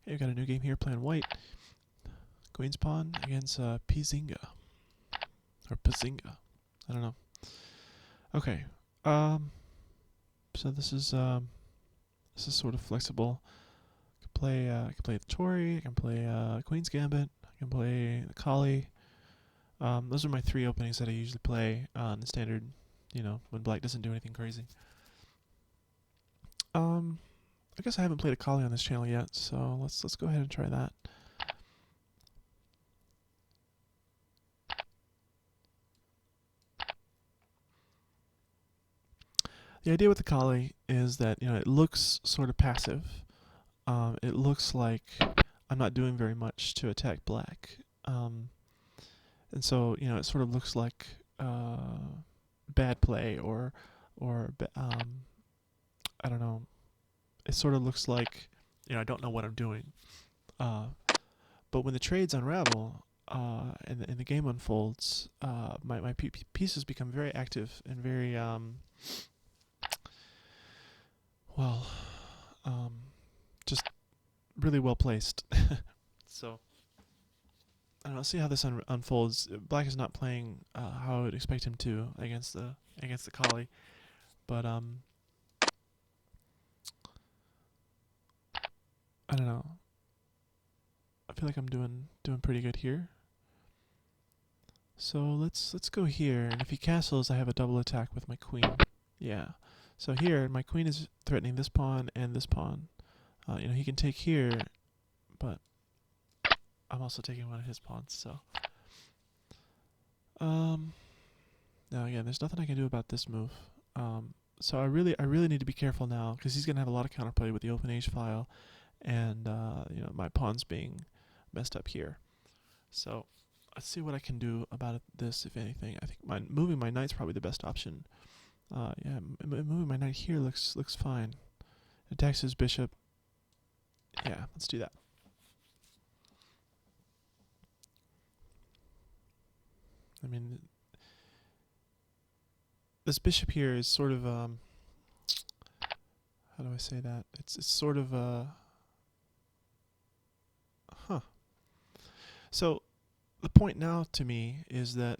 Hey, we got a new game here playing white. Queen's Pawn against Pizinga. Or Pizinga. I don't know. Okay. So this is sort of flexible. I can play the Tory, I can play Queen's Gambit, I can play the Colle. Those are my three openings that I usually play in the standard, when black doesn't do anything crazy. I guess I haven't played a Colle on this channel yet, so let's go ahead and try that. The idea with the Colle is that it looks sort of passive. It looks like I'm not doing very much to attack black, and so it sort of looks like bad play or I don't know. It sort of looks like I don't know what I'm doing. But when the trades unravel and the game unfolds, my pieces become very active and very just really well placed. So I don't know. See how this unfolds. Black is not playing how I would expect him to against the Colle, but I don't know. I feel like I'm doing pretty good here. So let's go here, and if he castles, I have a double attack with my queen. Yeah. So here, my queen is threatening this pawn and this pawn. He can take here, but I'm also taking one of his pawns. So now again, there's nothing I can do about this move. So I really need to be careful now because he's gonna have a lot of counterplay with the open H file, and my pawns being messed up here. So let's see what I can do about this, if anything. I think moving my knight's probably the best option. Yeah, moving my knight here looks fine. Attacks his bishop. Yeah, let's do that. I mean, this bishop here is sort of how do I say that? It's sort of So the point now to me is that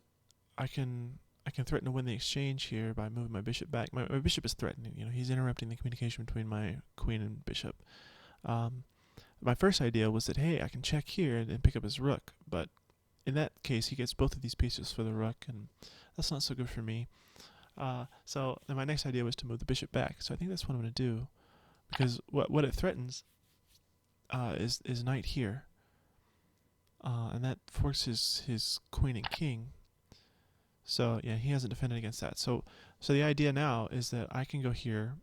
I can threaten to win the exchange here by moving my bishop back. My bishop is threatening. He's interrupting the communication between my queen and bishop. My first idea was that, hey, I can check here and pick up his rook, but in that case, he gets both of these pieces for the rook, and that's not so good for me. So then my next idea was to move the bishop back. So I think that's what I'm going to do, because what it threatens is knight here, and that forces his queen and king. So yeah, he hasn't defended against that. So the idea now is that I can go here,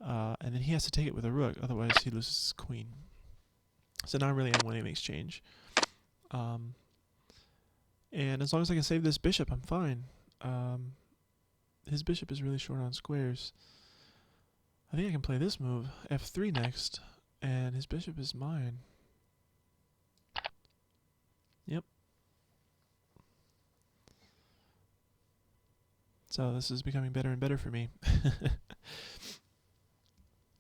and then he has to take it with a rook, otherwise he loses his queen. So now really I'm winning the exchange. And as long as I can save this bishop, I'm fine. His bishop is really short on squares. I think I can play this move, f3 next, and his bishop is mine. Yep. So this is becoming better and better for me.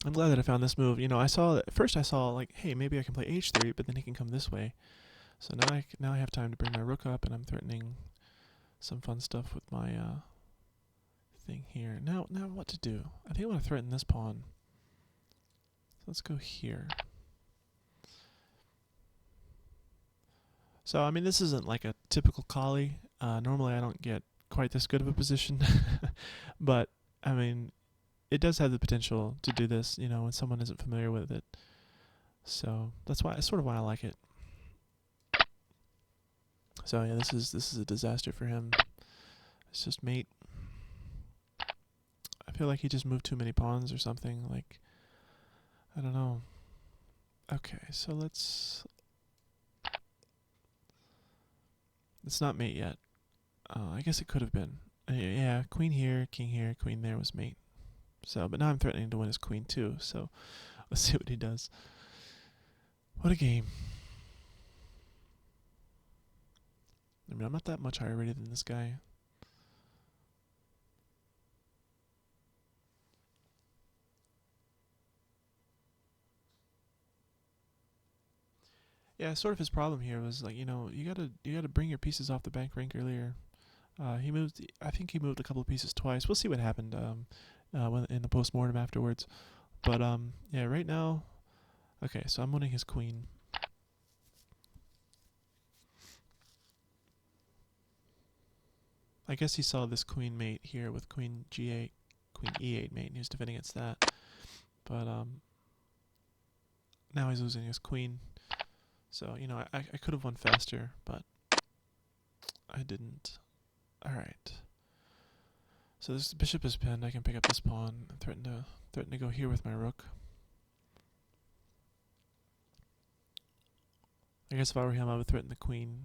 I'm glad that I found this move. At first I saw like, hey, maybe I can play h3, but then he can come this way. So now I have time to bring my rook up, and I'm threatening some fun stuff with my thing here. Now what to do? I think I want to threaten this pawn. So let's go here. So I mean, this isn't like a typical Colle. Normally I don't get quite this good of a position, but I mean, it does have the potential to do this, when someone isn't familiar with it. So that's sort of why I like it. So yeah, this is a disaster for him. It's just mate. I feel like he just moved too many pawns or something. Like, I don't know. Okay, so it's not mate yet. I guess it could have been. Yeah, queen here, king here, queen there was mate. So, but now I'm threatening to win his queen too. So let's see what he does. What a game. I mean, I'm not that much higher rated than this guy. Yeah, sort of his problem here was like, you gotta bring your pieces off the bank rank earlier. He moved. I think he moved a couple of pieces twice. We'll see what happened. When in the postmortem afterwards. But yeah, right now. Okay, so I'm winning his queen. I guess he saw this queen mate here with queen g8, queen e8 mate, and he was defending against that. But now he's losing his queen. So, I could have won faster, but I didn't. Alright. So this bishop is pinned. I can pick up this pawn and threaten to go here with my rook. I guess if I were him, I would threaten the queen.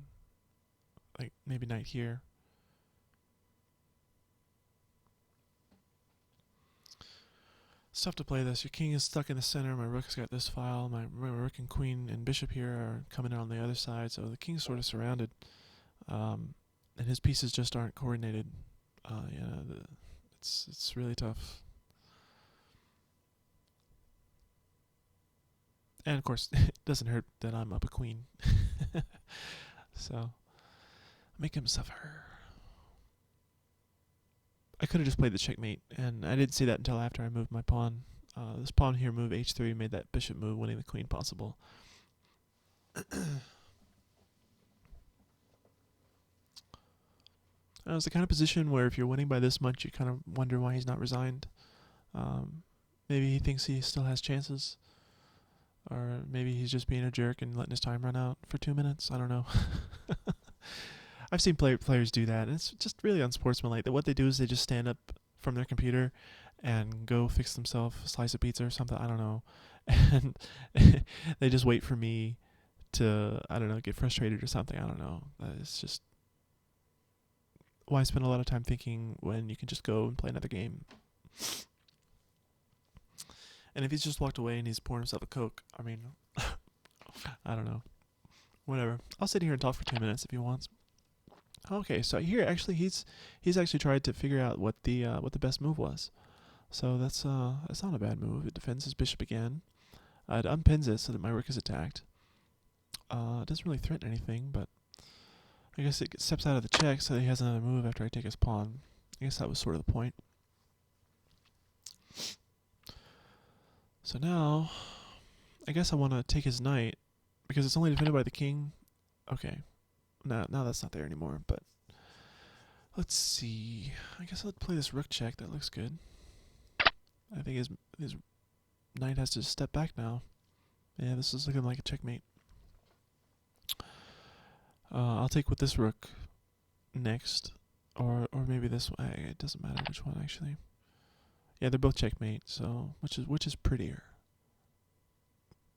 Like, maybe knight here. It's tough to play this. Your king is stuck in the center. My rook's got this file. My rook and queen and bishop here are coming in on the other side. So the king's sort of surrounded. And his pieces just aren't coordinated. It's really tough. And of course, it doesn't hurt that I'm up a queen. So, make him suffer. I could have just played the checkmate, and I didn't see that until after I moved my pawn. This pawn here, move h3, made that bishop move, winning the queen possible. It's the kind of position where if you're winning by this much, you kind of wonder why he's not resigned. Maybe he thinks he still has chances. Or maybe he's just being a jerk and letting his time run out for 2 minutes. I don't know. I've seen players do that, and it's just really unsportsmanlike. That what they do is they just stand up from their computer and go fix themselves a slice of pizza or something. I don't know. And they just wait for me to, I don't know, get frustrated or something. I don't know. It's just, why spend a lot of time thinking when you can just go and play another game? And if he's just walked away and he's pouring himself a Coke, I mean, I don't know. Whatever. I'll sit here and talk for 2 minutes if he wants. Okay, so here actually he's actually tried to figure out what the best move was. So that's not a bad move. It defends his bishop again. It unpins it so that my rook is attacked. It doesn't really threaten anything, but I guess it steps out of the check so that he has another move after I take his pawn. I guess that was sort of the point. So now, I guess I want to take his knight, because it's only defended by the king. Okay, now that's not there anymore, but let's see. I guess I'll play this rook check. That looks good. I think his knight has to step back now. Yeah, this is looking like a checkmate. I'll take with this rook next, or maybe this one. It doesn't matter which one actually. Yeah, they're both checkmate, so which is prettier.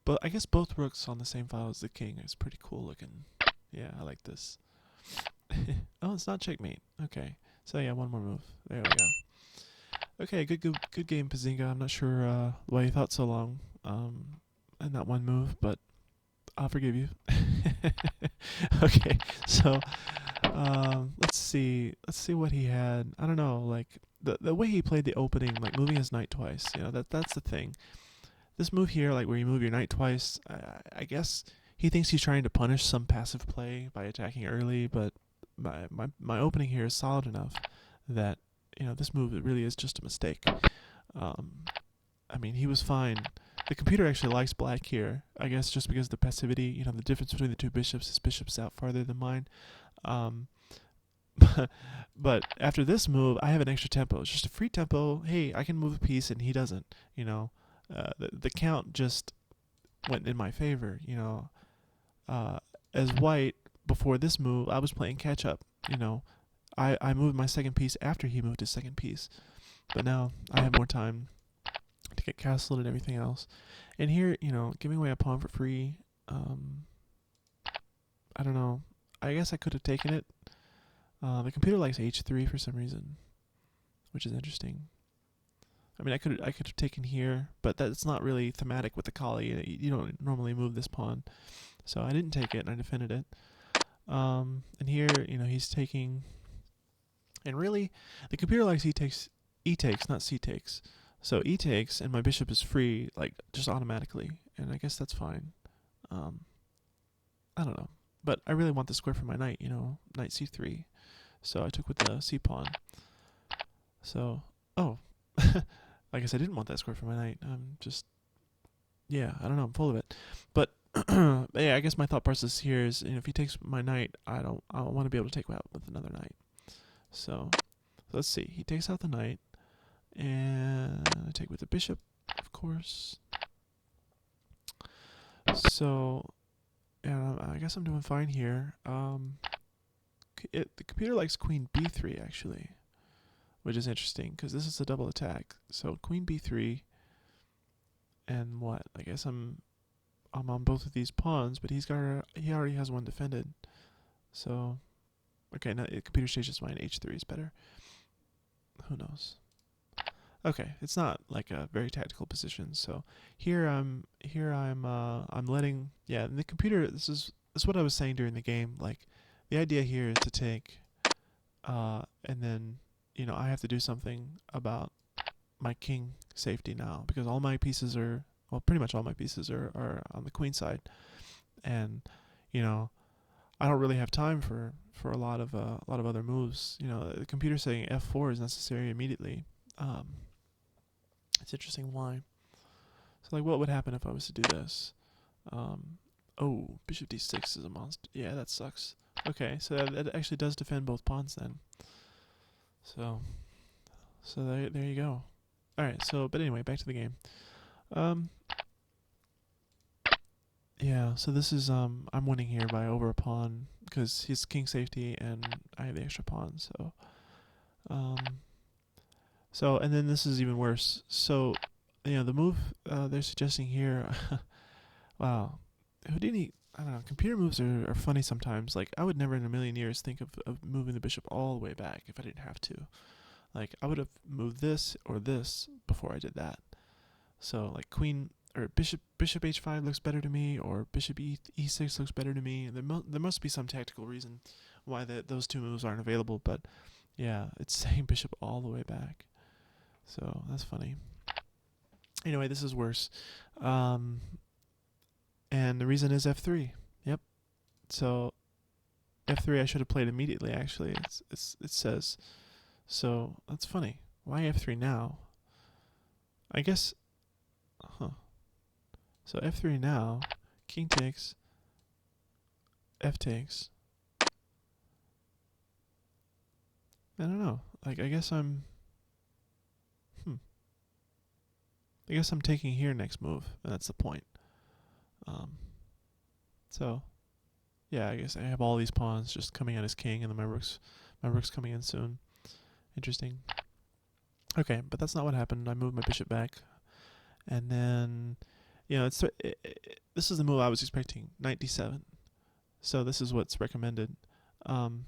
But I guess both rooks on the same file as the king is pretty cool looking. Yeah, I like this. Oh, it's not checkmate. Okay, so yeah, one more move. There we go. Okay, good game, Pazinga. I'm not sure why you thought so long and that one move, but I'll forgive you. Okay, so let's see what he had. I don't know, like the way he played the opening, like moving his knight twice. That's the thing. This move here, like where you move your knight twice, I guess he thinks he's trying to punish some passive play by attacking early, but my opening here is solid enough that this move really is just a mistake. I mean, he was fine. The computer actually likes black here, I guess just because of the passivity, the difference between the two bishops. His bishop's out farther than mine. But after this move, I have an extra tempo. It's just a free tempo. Hey, I can move a piece and he doesn't, the count just went in my favor, as white, before this move, I was playing catch up, I moved my second piece after he moved his second piece, but now I have more time to get castled and everything else. And here, giving away a pawn for free, I don't know, I guess I could have taken it. The computer likes h3 for some reason, which is interesting. I mean, I could have taken here, but that's not really thematic with the Colle. You don't normally move this pawn, so I didn't take it and I defended it. And here, he's taking, and really, the computer likes e takes, not c takes. So e takes, and my bishop is free, like just automatically, and I guess that's fine. I don't know. But I really want the square for my knight, knight c3. So I took with the c pawn. So, oh, I guess I didn't want that square for my knight. Yeah, I don't know. I'm full of it. But yeah, I guess my thought process here is, if he takes my knight, I want to be able to take out with another knight. So let's see. He takes out the knight, and I take with the bishop, of course. So, yeah, I guess I'm doing fine here. The computer likes queen b3 actually, which is interesting because this is a double attack. So queen b3, and what? I guess I'm on both of these pawns, but he already has one defended. So, okay, now the computer stage is fine. h3 is better. Who knows? Okay, it's not like a very tactical position. So I'm letting, yeah, the computer, this is what I was saying during the game. Like, the idea here is to take, and then, I have to do something about my king safety now, because all my pieces are, well, pretty much all my pieces are on the queen side, and I don't really have time for a lot of other moves. The computer saying f4 is necessary immediately. It's interesting why. So, like, what would happen if I was to do this? Oh, bishop d6 is a monster. Yeah, that sucks. Okay, so that actually does defend both pawns then. So there you go. All right. So, but anyway, back to the game. Yeah. So this is I'm winning here by over a pawn because he's king safety and I have the extra pawn. So and then this is even worse. So the move they're suggesting here. Wow, Houdini. I don't know. Computer moves are funny sometimes. Like, I would never in a million years think of moving the bishop all the way back if I didn't have to. Like, I would have moved this or this before I did that. So, like, queen or bishop h5 looks better to me, or bishop e6 looks better to me. There must be some tactical reason why those two moves aren't available. But yeah, it's saying bishop all the way back. So that's funny. Anyway, this is worse. And the reason is f3. Yep. So f3 I should have played immediately, actually. It says. So that's funny. Why f3 now? I guess. Huh. So f3 now. King takes. F takes. I don't know. Like, I guess I'm taking here next move, and that's the point. So yeah, I guess I have all these pawns just coming at his king, and then my rook's coming in soon. Interesting. Okay, but that's not what happened. I moved my bishop back, and then this is the move I was expecting, knight d7. So this is what's recommended. Oh,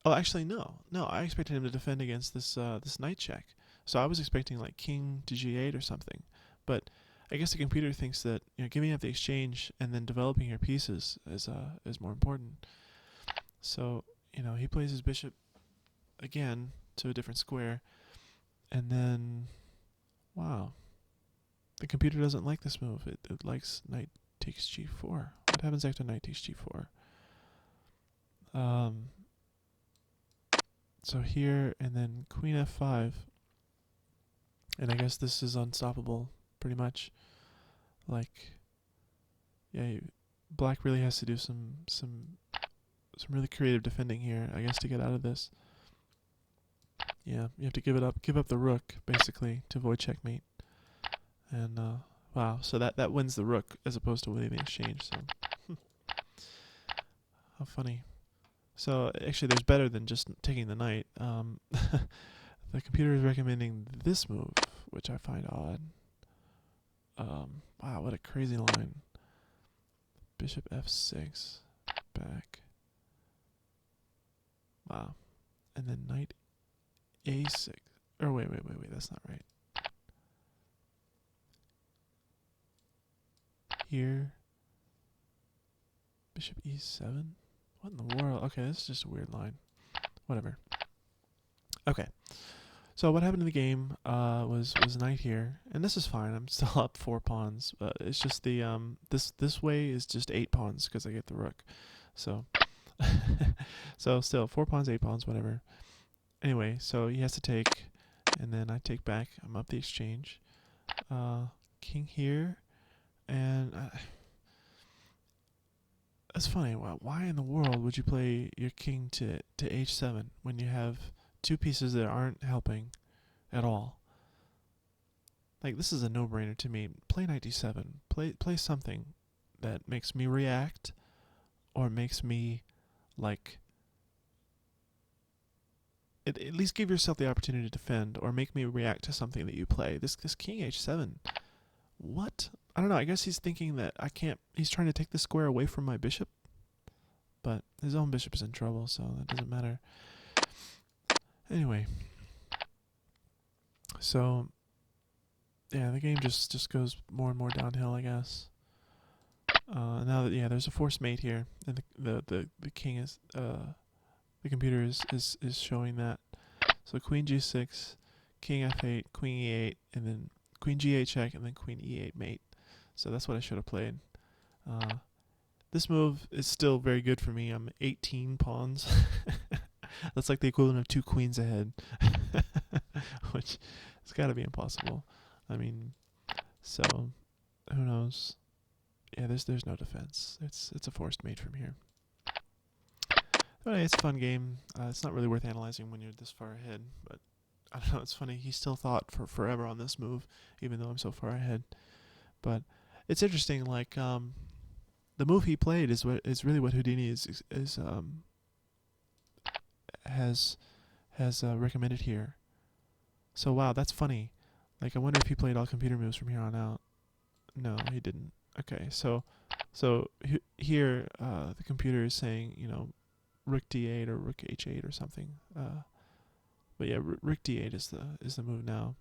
actually, no. I expected him to defend against this knight check. So I was expecting like king to g8 or something, but I guess the computer thinks that giving up the exchange and then developing your pieces is more important. So he plays his bishop again to a different square, and then wow, the computer doesn't like this move. It likes knight takes g4. What happens after knight takes g4? So here, and then queen f5, and I guess this is unstoppable, pretty much. Like, yeah, black really has to do some really creative defending here, I guess, to get out of this. Yeah, you have to give up the rook, basically, to avoid checkmate. And wow, so that wins the rook as opposed to winning the exchange. So how funny. So actually, there's better than just taking the knight. The computer is recommending this move, which I find odd. Wow, what a crazy line. Bishop f6, back. Wow. And then knight a6. Or wait, that's not right. Here. Bishop e7? What in the world? Okay, this is just a weird line. Whatever. Okay. So what happened in the game was knight here, and this is fine. I'm still up 4 pawns, but it's just the this way is just 8 pawns because I get the rook. So so still 4 pawns, 8 pawns, whatever. Anyway, so he has to take, and then I take back. I'm up the exchange. King here, and it's funny. Why in the world would you play your king to h7 when you have two pieces that aren't helping at all? Like, this is a no-brainer to me. Play knight d7. Play something that makes me react, or makes me like at least give yourself the opportunity to defend, or make me react to something that you play. This king h7. What? I don't know. I guess he's thinking that I can't. He's trying to take the square away from my bishop, but his own bishop is in trouble, so that doesn't matter. Anyway, so yeah, the game just goes more and more downhill, I guess. Now that there's a forced mate here, and the king is the computer is showing that. So queen g6, king f8, queen e8, and then queen g8 check, and then queen e8 mate. So that's what I should have played. This move is still very good for me. I'm 18 pawns. That's like the equivalent of 2 queens ahead, which has got to be impossible. I mean, so who knows? Yeah, there's no defense. It's a forced mate from here. But it's a fun game. It's not really worth analyzing when you're this far ahead, but I don't know. It's funny. He still thought for forever on this move, even though I'm so far ahead. But it's interesting. Like the move he played is really what Houdini has recommended here. So wow, that's funny. Like, I wonder if he played all computer moves from here on out. No, he didn't. Okay, so here the computer is saying, rook d8 or rook h8 or something. But yeah, rook d8 is the move now.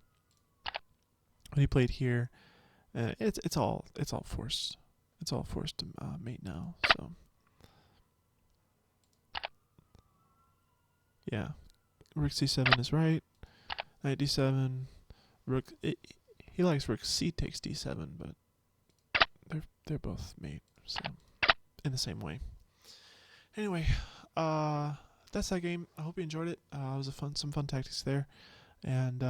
When he played here, it's all forced. It's all forced to mate now. So yeah, rook c7 is right. Knight d7. Rook. He likes rook c takes d7, but they're both mate. So in the same way. Anyway, that's that game. I hope you enjoyed it. It was some fun tactics there, and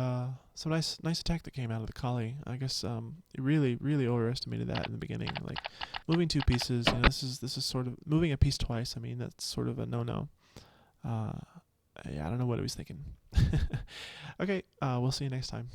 some nice attack that came out of the Colle. I guess you really overestimated that in the beginning. Like, moving 2 pieces. This is sort of moving a piece twice. I mean, that's sort of a no-no. Yeah, I don't know what he was thinking. Okay, we'll see you next time.